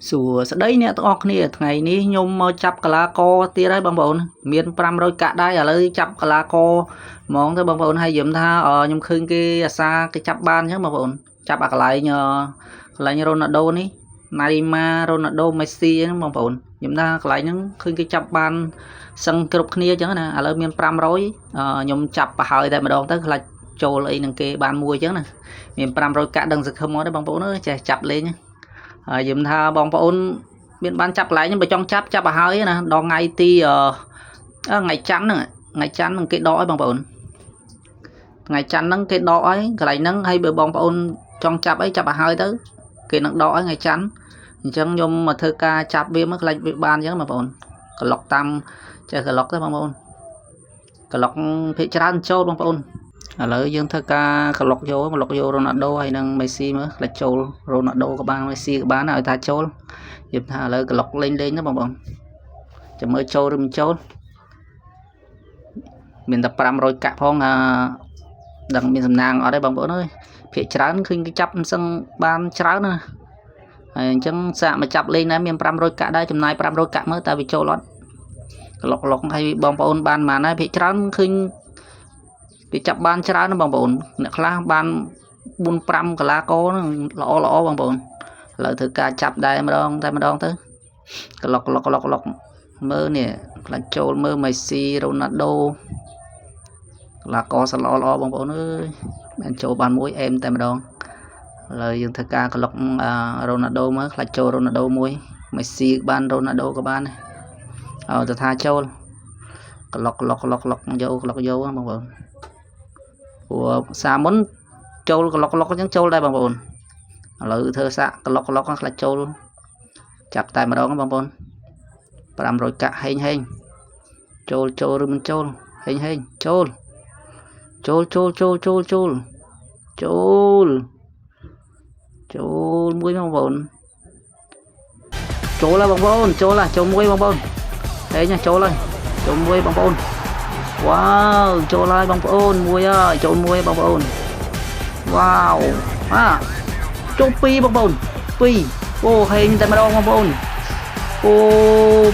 សួស្តីអ្នកទាំងអស់គ្នាថ្ងៃនេះខ្ញុំមកចាប់កីឡាករទៀតហើយបងប្អូនមាន500កាក់ដែរឥឡូវចាប់កីឡាករហ្មងទៅបងប្អូនហើយយំថាខ្ញុំឃើញគេអាសាគេចាប់បានអញ្ចឹងបងប្អូនចាប់អាកន្លែងរ៉ូណាល់ដូនេះណៃម៉ារ៉ូណាល់ដូមេស៊ីហ្នឹងបងប្អូនខ្ញុំថាកន្លែងហ្នឹងឃើញគេចាប់បានសឹងគ្រប់គ្នាអញ្ចឹងណាឥឡូវមាន500ខ្ញុំចាប់ប្រហើយតែម្ដងទៅខ្លាចចូលអីនឹងគេបានមួយអញ្ចឹងណាមាន500កាក់ដឹងសង្ឃឹមមកទេបងប្អូនអើយចេះចាប់លេងហើយយំថាបងប្អូនមានបានចាប់កន្លែងខ្ញុំបើចង់ចាប់ឲ្យហើយណាដល់ថ្ងៃទីថ្ងៃច័ន្ទហ្នឹងគេដកឲ្យបងប្អូនថ្ងៃច័ន្ទហ្នឹងគេដកឲ្យកន្លែងហ្នឹងហើយបើបងប្អូនចង់ចាប់អីចាប់ឲ្យហើយទៅគេនឹងដកឲ្យថ្ងៃច័ន្ទអញ្ចឹងខ្ញុំមកធ្វើការចាប់វាមកខ្លាចវាបានអញ្ចឹងបងប្អូនក្លុកតាមចេះក្លុកទេបងប្អូនក្លុកភាគច្រើនចូលបងប្អូនឥឡូវយើងធ្វើការក្លុកយករ៉ូណាល់ដូហើយនឹងមេស៊ីមើលខ្លាចចូលរ៉ូណាល់ដូក៏បានមេស៊ីក៏បានឲ្យថាចូលនិយាយថាឥឡូវក្លុកលេងទៅបងប្អូនចាំមើលចូលឬមិនចូលមានតែ500កាក់ផងដឹងមានសំណាងអត់ទេបងប្អូនអើយភាគច្រើនឃើញគេចាប់មិនសឹងបានច្រើនណាហើយអញ្ចឹងសាកមកចាប់លេងដែរមាន500កាក់ដែរចំណាយ500កាក់មើលតើវាចូលអត់ក្លុកហើយបងប្អូនបានប៉ុន្មានដែរភាគច្រើនឃើញគេចាប់បានច្រើនណាបងប្អូនអ្នកខ្លះបាន4 5កីឡាករហ្នឹងល្អបងប្អូនឥឡូវធ្វើការចាប់ដែរម្ដងទៅក្លុកមើលនេះខ្លាចចូលមើលមេស៊ីរ៉ូណាល់ដូកីឡាករសល្អបងប្អូនអើយបានចូលបានមួយអេមតែម្ដងឥឡូវយើងធ្វើការក្លុករ៉ូណាល់ដូមើលខ្លាចចូលរ៉ូណាល់ដូមួយមេស៊ីបានរ៉ូណាល់ដូក៏បានឲ្យទៅថាចូលក្លុកយកបងប្អូនព្រោះសាមុនចូលក្លុកអញ្ចឹងចូលដែរបងប្អូនឥឡូវធ្វើសាក់ក្លុកខ្លាចចូលចាប់តែម្ដងបងប្អូន500កាក់ហេងចូលឬមិនចូលហេងចូលមួយបងប្អូនចូលហើយបងប្អូនចូលមួយបងប្អូនហេងចូលហើយចូលមួយបងប្អូនវ៉ាវចូលហើយបងប្អូនមួយហើយចូលមួយបងប្អូនវ៉ាវចូល2បងប្អូន2អូហេងតែម្ដងបងប្អូនអូ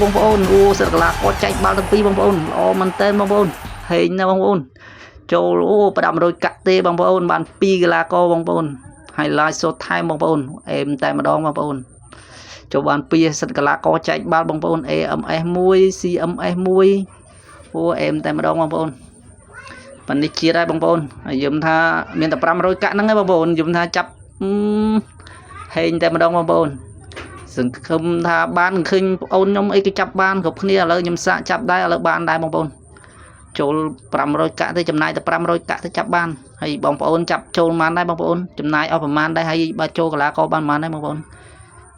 បងប្អូនសិតកីឡាករចែកបាល់ទាំងពីរបងប្អូនល្អមែនតើបងប្អូនហេងណាបងប្អូនចូល500កាក់ទេបងប្អូនបាន2កីឡាករបងប្អូន highlight short time បងប្អូនអេមតែម្ដងបងប្អូនចូលបាន2សិតកីឡាករចែកបាល់បងប្អូន AMS 1 CMS 1អូអេមតែម្ដងបងប្អូនប៉ានេះជាតិហើយបងប្អូនហើយយំថាមានតែ500កាក់ហ្នឹងឯងបងប្អូនយំថាចាប់ហេងតែម្ដងបងប្អូនសង្ឃឹមថាបានឃើញបងអូនខ្ញុំអីគេចាប់បានគ្រប់គ្នាឥឡូវខ្ញុំសាកចាប់ដែរឥឡូវបានដែរបងប្អូនចូល500កាក់ទៅចំណាយតែ500កាក់ទៅចាប់បានហើយបងប្អូនចាប់ចូលប៉ុន្មានដែរបងប្អូនចំណាយអស់ប្រហែលដែរហើយបើចូលកីឡាករបានប៉ុន្មានដែរបងប្អូន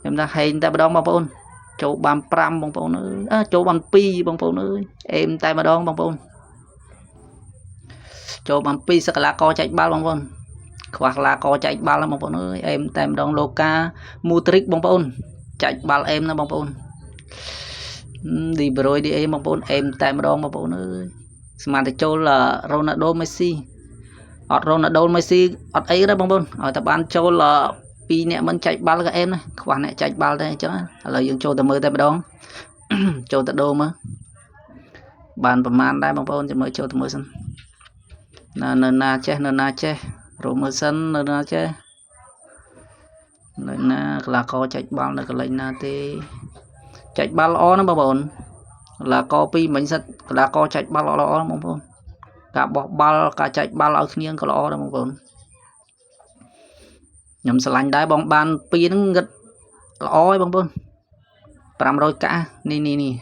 ខ្ញុំថាហេងតែម្ដងបងប្អូនចូលបាន5បងប្អូនអើយចូលបាន2បងប្អូនអើយអេមតែម្ដងបងប្អូនចូលបាន2សិកកីឡាករចែកបាល់បងប្អូនខ្វះកីឡាករចែកបាល់បងប្អូនអើយអេមតែម្ដងលូកាមូទ្រិកបងប្អូនចែកបាល់អេមណាបងប្អូនឌីប្រូយឌីអេបងប្អូនអេមតែម្ដងបងប្អូនអើយស្មានតែចូលរ៉ូណាល់ដូមេស៊ីអត់រ៉ូណាល់ដូមេស៊ីអត់អីទេបងប្អូនឲ្យតែបានចូល2នាក់មិនចែកបាល់ក៏អេមណាខ្វះអ្នកចែកបាល់ទេអញ្ចឹងឥឡូវយើងចូលទៅមើលតែម្ដងចូលទៅដូរមើលបានប្រហែលដែរបងប្អូនចាំមើលចូលទៅមើលសិននៅណាចេះរកមើលសិននៅណាចេះនៅណាកីឡាករចែកបាល់នៅកន្លែងណាទេចែកបាល់ល្អណាបងប្អូនកីឡាករ2មិញសិតកីឡាករចែកបាល់ល្អបងប្អូនការបោះបាល់ការចែកបាល់ឲ្យគ្នាក៏ល្អដែរបងប្អូនខ្ញុំស្រឡាញ់ដែរបងបាន2ហ្នឹងងឹតល្អហើយបងប្អូន500កាក់នេះ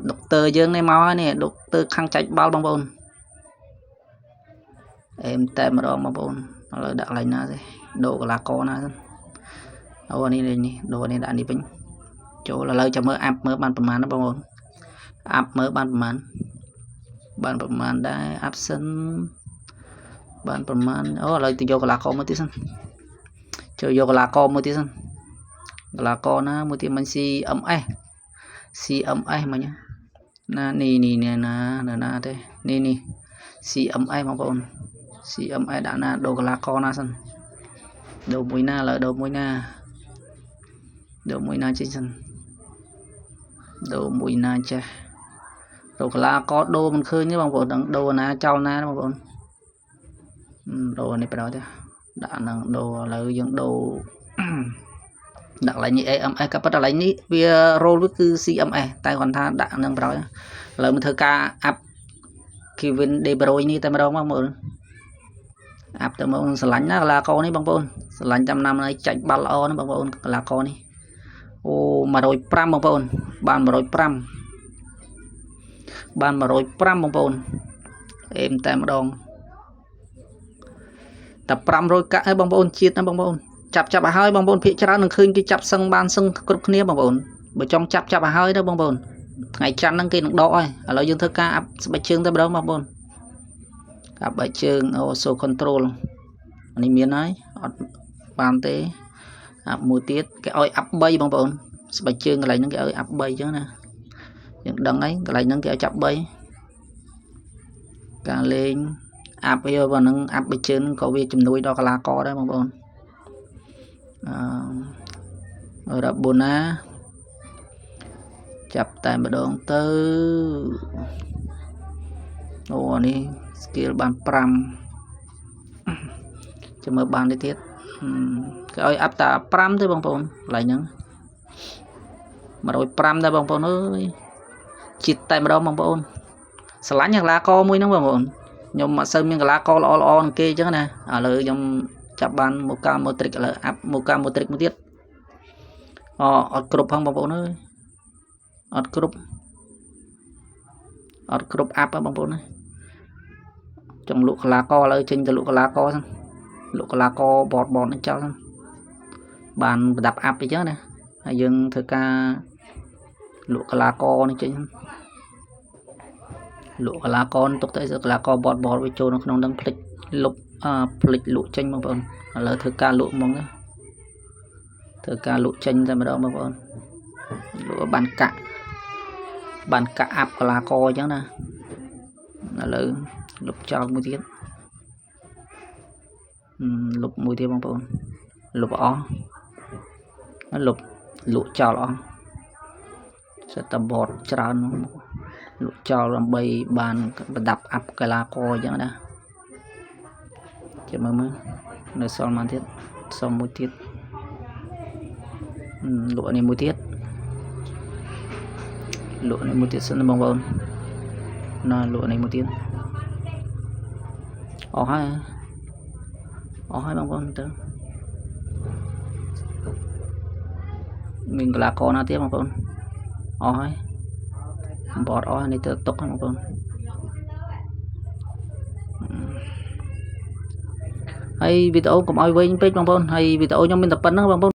ដុកទ័រយើងនេះមកហើយនេះដុកទ័រខាងចែកបាល់បងប្អូនអេមតែម្ដងបងប្អូនឥឡូវដាក់កន្លែងណាទេដូរកីឡាករណាសិនអូនេះដូរនេះដាក់នេះវិញចូលឥឡូវចាំមើលអាប់មើលបានប្រហែលណាបងប្អូនអាប់មើលបានប្រហែលដែរអាប់សិនបានប្រហែលអូឥឡូវទៅយកកីឡាករមួយទៀតសិនចូលយកកីឡាករមួយទៀតសិនកីឡាករណាមួយទៀតមិន CMS មិញណានេះណាទេនេះ CMS បងប្អូន CMS ដាក់ណាដូរកីឡាករណាសិនដូរមួយណាឥឡូវដូរមួយណា đồ mùi na chứ chân đồ mùi na cha đồ là có đồ mình khơi nhé bằng bộ đồ na trao na bằng bộ đồ này phải đó chứ đã là đồ là những đồ đặt lại như em các bắt lại ní vì roll với cứ CME tài hoàn thành đã nâng rồi lời mình thơ ca áp Kevin De Bruyne ní tay mà đâu mà mượn áp tới môn lạnh là con này bằng bồn lạnh trăm năm này chạy ball nó bằng bồn là con này ô mà rồi pram bằng bồn bàn mà rồi pram bàn mà rồi pram bằng bồn em tay mà đòn tập pram rồi cả bằng bồn chiết nó bằng bồn chập hơi bằng bồn phía trái nó khơi cái chập sân ban sân cột kia bằng bồn bởi trong chập hơi đó bằng bồn ngày chăn đăng ký nó đỏ rồi ở lời dương thơ ca áp bài chương tới đâu bằng bồn áp bài chương also control này miền ấy bàn tế áp mùi tiết cái oi áp bay bằng bồn bài chương cái này những cái oi áp bay chứ nè những đằng ấy cái này những cái chập bay càng lên áp bây giờ nó áp bài chương có việc chùm nuôi đó là co đấy bằng bồn ở đó bồn á chập tay mà đón tư ô này skill bàn pram cho mở bàn đi thiết cái ơi áp ta pram tới bằng bồn lại những mà rồi pram ra bằng bồn ơi chít tay mà đón bằng bồn sẵn nhạc lá co mũi nó bằng bồn nhưng mà sơn miếng lá co lo kê chứ nè ở lời trong chập bàn một cam một trick là áp một cam một trick một tiết ở group không bằng bồn ơi ở group áp bằng bồn này trong lụa lá co là trên từ lụa lá co xong lụa lá co bọt nó cho xong bàn đập áp đi chứ nè hay dừng thử ca lụa lá co này chính lụa lá con tục tới giờ lá co bọt với chỗ nó không đang click lục lụa tranh bằng bồn là thử ca lụa mong đấy thử ca lụa tranh ra mà đâu bằng bồn lụa bàn cả áp lá co chứ nè là lục cho mũi tiết lục mũi tiết bằng bồn lục ó lục lụa cho nó sẽ tập bọt tràn lụa cho làm bay bàn đập áp cái lá co chứ nè chỉ mới nơi son màn thiết son mũi tiết lụa này mũi tiết sân bằng bồn nó lụa này một tiếng hai bằng bồn tới mình là con nào tiếp bằng bồn hai bọt này tự tốc bằng bồn hay video cũng ai với những page bằng bồn hay video trong mình tập bắn bằng bồn